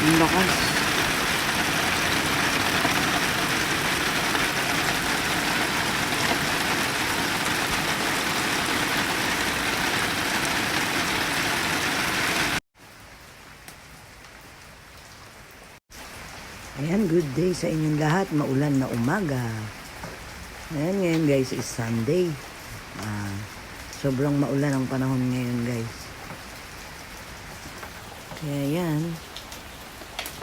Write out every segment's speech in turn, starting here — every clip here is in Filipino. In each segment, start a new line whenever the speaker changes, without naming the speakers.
Ang lakas. Ayan, good day sa inyong lahat. Maulan na umaga. Ayan, ngayon guys is Sunday. Sobrang maulan ang panahon ngayon guys. Kaya yan.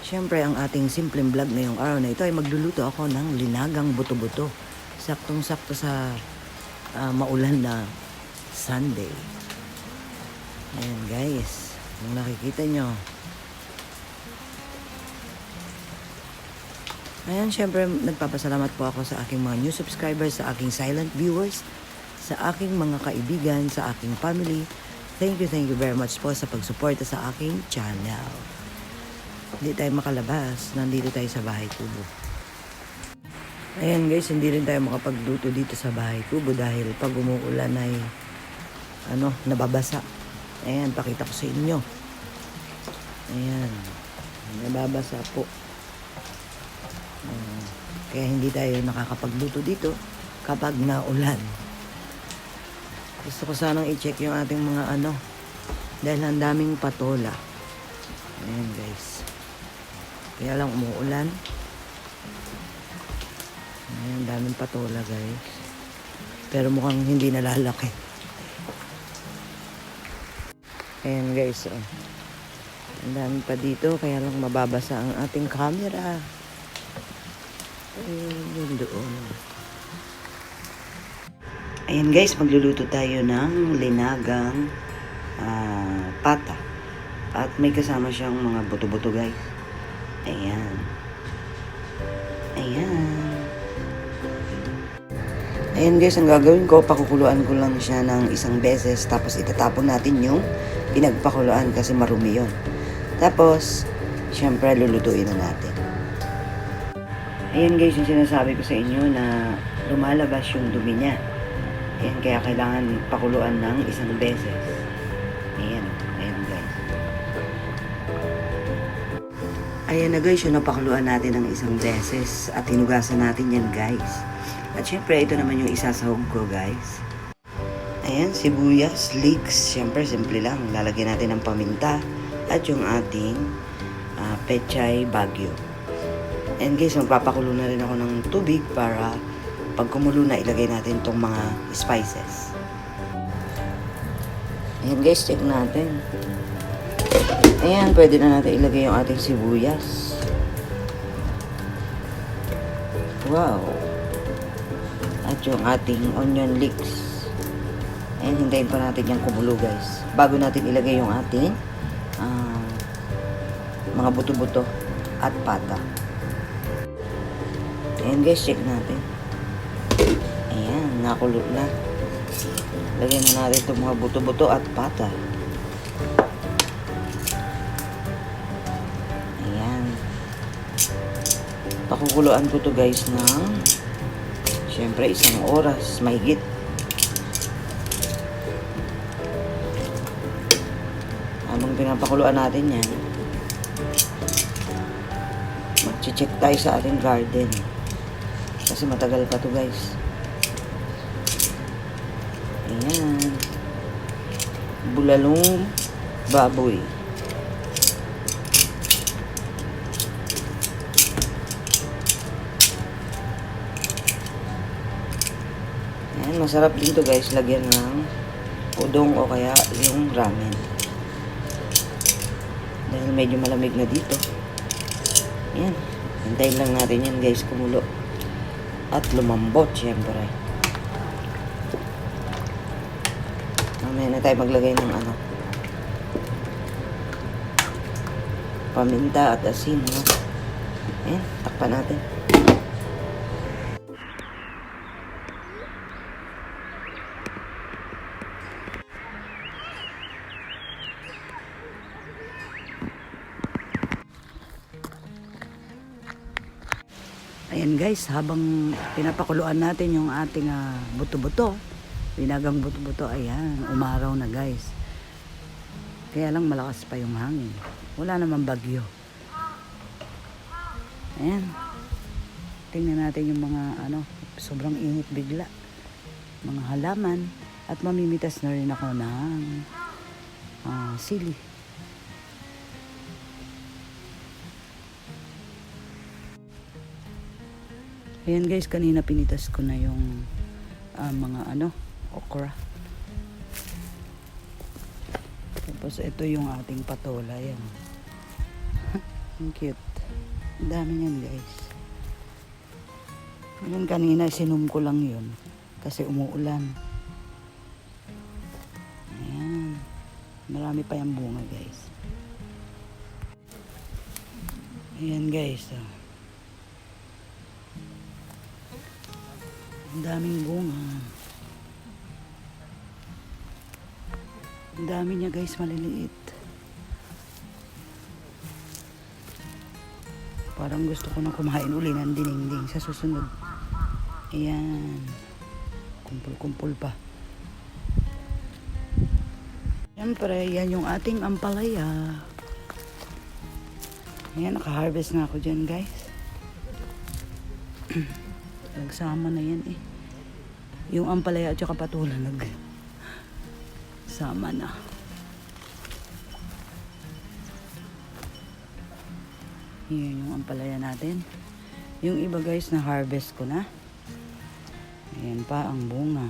Siyempre ang ating simpleng vlog ngayong araw na ito ay magluluto ako ng linagang buto-buto. Saktong-sakto sa maulan na Sunday. Ayan guys. Kung nakikita nyo. Ayan, syempre nagpapasalamat po ako sa aking mga new subscribers, sa aking silent viewers, sa aking mga kaibigan, sa aking family. Thank you very much po sa pagsuporta sa aking channel. Hindi tayo makalabas, nandito tayo sa Bahay Kubo. Ayan guys, hindi rin tayo makapagluto dito sa Bahay Kubo dahil pag umuulan ay nababasa. Ayan, pakita ko sa inyo. Ayan, nababasa po. Kaya hindi tayo nakakapagluto dito kapag naulan. Gusto ko sanang i-check yung ating mga dahil ang daming patola. Ayan guys. Kaya lang umuulan. Ayan, daming patola guys. Pero mukhang hindi nalalaki. Ayan guys. Ang dami pa dito kaya lang mababasa ang ating camera. Yun doon. Ayan guys, magluluto tayo ng linagang pata. At may kasama siyang mga buto-buto guys. Ayan. Ayan. Ayan guys, ang gagawin ko, pakukuluan ko lang siya ng isang beses. Tapos itatapon natin yung pinagpakuluan kasi marumi yun. Tapos, syempre lulutuin na natin. Ayan guys, yung sinasabi ko sa inyo na lumalabas yung dumi niya. Ayan, kaya kailangan pakuluan ng isang beses. Ayan, ayan guys. Ayan na guys, yung napakuluan natin ng isang beses at hinugasan natin yan guys. At syempre, ito naman yung isasahog ko guys. Ayan, sibuyas, leeks. Syempre, simple lang. Lalagyan natin ng paminta at yung ating pechay bagyo. And guys, magpapakulo na rin ako ng tubig para pag kumulo na, ilagay natin itong mga spices. Ayan guys, check natin. Ayan, pwede na natin ilagay yung ating sibuyas. Wow! At yung ating onion leeks. Ayan, hintayin pa natin yung kumulo guys. Bago natin ilagay yung ating mga buto-buto at pata. Ayan guys, check natin. Ayan, nakulo na. Lagyan na natin itong mga buto-buto at pata. Ayan. Pakukuluan ko to guys ng syempre 1 oras, mahigit. Habang pinapakuluan natin yan, mag-check tayo sa ating garden. Kasi matagal pa to guys. Ayan. Bulalong baboy. Ayan, masarap din to guys. Lagyan ng udong o kaya yung ramen. Dahil medyo malamig na dito. Ayan. Hintayin lang natin yan guys kumulo. At lumambot, syempre. Mamaya na tayo maglagay ng paminta at asin, no? Ayan, takpan natin. Ayan guys, habang pinapakuluan natin yung ating buto-buto, linagang buto-buto, ayan, umaraw na guys. Kaya lang malakas pa yung hangin. Wala naman bagyo. Ayan. Tingnan natin yung mga sobrang init bigla. Mga halaman. At mamimitas na rin ako ng sili. Ayan guys, kanina pinitas ko na yung mga okra. Tapos ito yung ating patola. Ayan. Ang cute. Ang dami niyan guys. Yun kanina sinum ko lang yun kasi umuulan. Ayan. Marami pa yung bunga guys. Ayan guys. Ang daming bunga. Ang dami niya guys, maliliit. Parang gusto ko na kumain uli ng dinding sa susunod. Ayan. Kumpul-kumpul pa. Siyempre, yan yung ating ampalaya. Ayan, naka-harvest na ako dyan guys. Nagsama na yan eh. Yung ampalaya at saka patola sama na. Yan yung ampalaya natin. Yung iba guys na harvest ko na. Ayan pa ang bunga.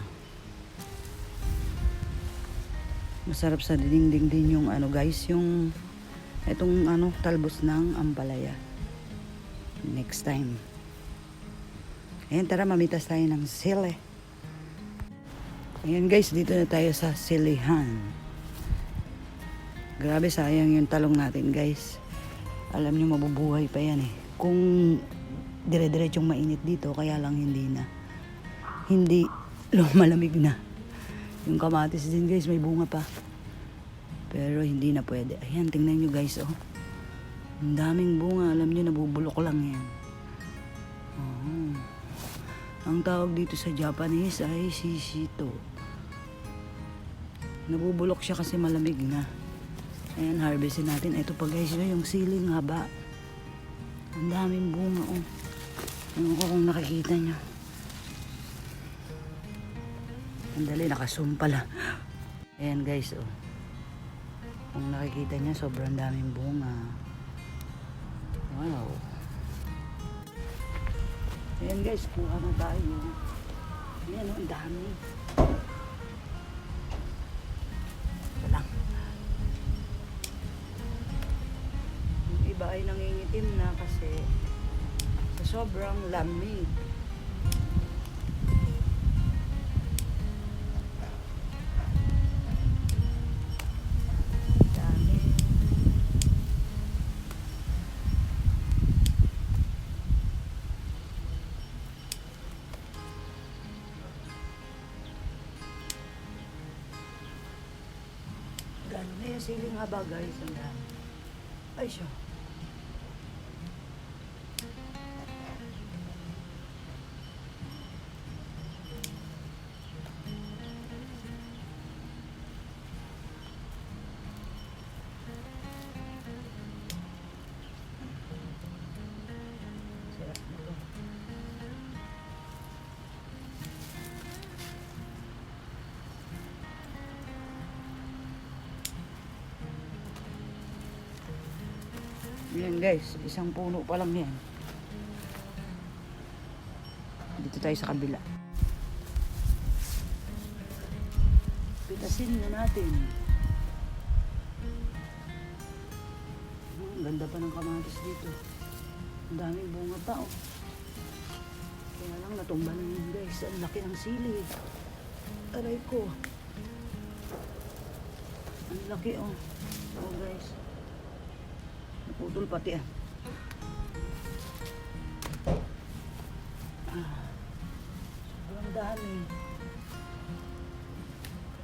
Masarap sa dinding din yung guys, yung itong talbos ng ampalaya. Next time. Ayan, tara mamitas tayo ng sili. Ayan guys, dito na tayo sa silihan. Grabe, sayang yung talong natin guys. Alam nyo, mabubuhay pa yan eh. Kung dire-diretsong mainit dito, kaya lang hindi lumalamig na. Yung kamatis din guys, may bunga pa. Pero hindi na pwede. Ayan, tingnan nyo guys oh. Ang daming bunga, alam nyo, nabubulok lang yan. Oh. Ang tawag dito sa Japanese ay shishito. Nabubulok siya kasi malamig na. Ayan, harvestin natin. Ito pa guys, yung siling haba. Ang daming bunga oh. Ewan ko kung nakikita nyo. Ang dali, nakasum pala. Ayan guys oh. Kung nakikita nyo, sobrang daming bunga. Wow. Ayan guys, kuha na tayo. Ayan oh, ang dami. Ito lang. Yung iba ay nangingitim na kasi sa sobrang lamig. Dami. Gano'n na yung siling haba guys. Ang dami. Ay siya. Sarap nito. Yan guys, isang puno pa lang yan. Dito tayo sa kabila. Pitasin na natin. Ang ganda pa ng kamatis dito. Ang daming bunga pa oh. Kaya lang natumba na yun guys. Ang laki ng sili. Aray ko. Ang laki oh. Oh guys. Naputol pati ah. Sobrang dami.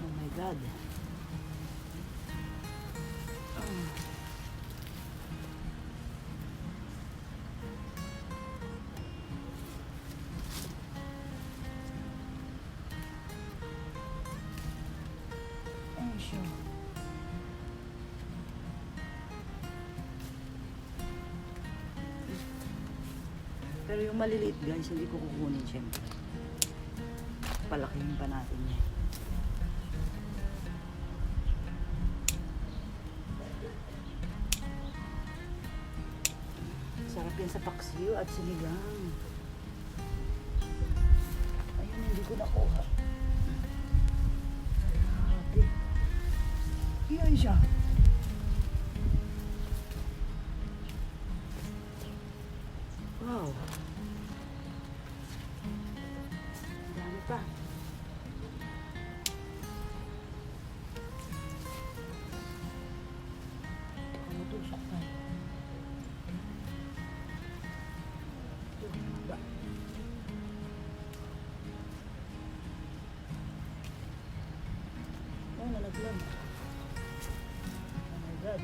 Oh my God. Ay, sure. Pero yung maliliit guys, hindi ko kukunin syempre. Palakihin pa natin yan. Sarap yan sa paksiw at sinigang. Ayun, hindi ko nakuha. Grabe. Iyan siya. Wow. Ang dami pa. Kamutusok pa. Oh, nalaglag. Oh my God.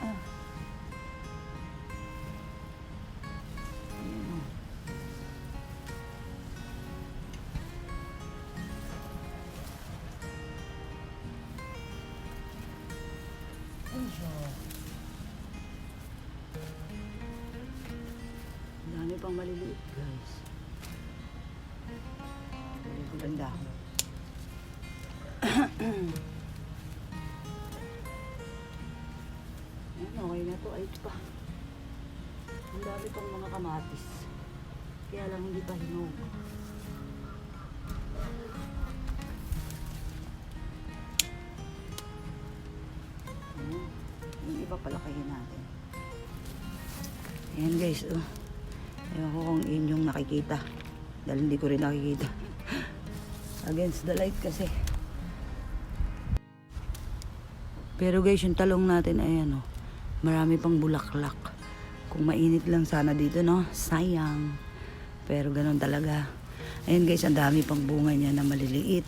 Ah. Ayan, oh. Ayan siya. Ang dami pang maliliit, guys. Ganda. Ayan, okay na to. Ayos pa. Ang dami pang mga kamatis. Kaya lang hindi pa hinog. Ayan. Yung iba palakayin natin. Ayan guys, oh. Ewan ko kung inyong nakikita. Dahil hindi ko rin nakikita. Against the light kasi. Pero guys, yung talong natin, ayan, oh. Marami pang bulaklak. Kung mainit lang sana dito, no? Sayang. Pero ganun talaga. Ayan guys, ang dami pang bunga niya na maliliit.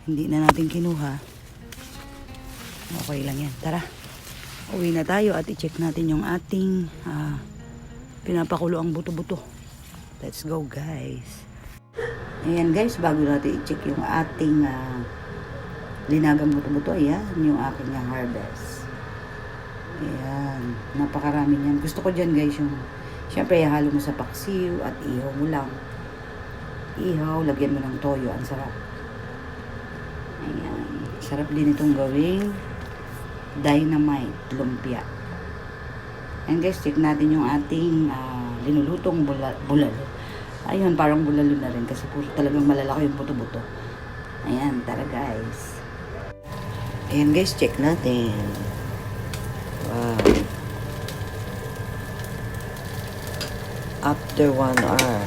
Hindi na natin kinuha. Okay lang yan. Tara. Uwi na tayo at i-check natin yung ating pinapakulo ang buto-buto. Let's go guys. Ayan guys, bago natin i-check yung ating linagang buto-buto, ayan, yung aking harvest. Ayan, napakarami niyan. Gusto ko dyan guys yung, syempre ihalo mo sa paksiw at ihaw mo lang. Ihaw, lagyan mo ng toyo, ang sarap. Ayan, sarap din itong gawing dynamite lumpia. Ayan guys, check natin yung ating linulutong bulalo. Ayun, parang bulalo na rin kasi puro talagang malalaki yung buto-buto. Ayan, tara guys. Ayan guys, check natin. Wow. After 1 hour.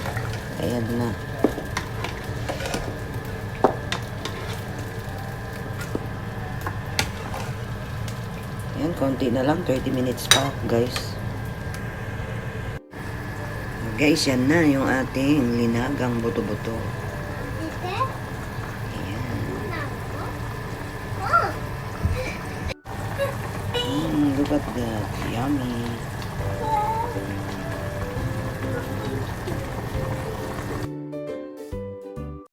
Ayan na. Ayan, konti na lang. 30 minutes pa, guys. Guys, yan na yung ating linagang buto-buto. Ayan. Look at that. Yummy.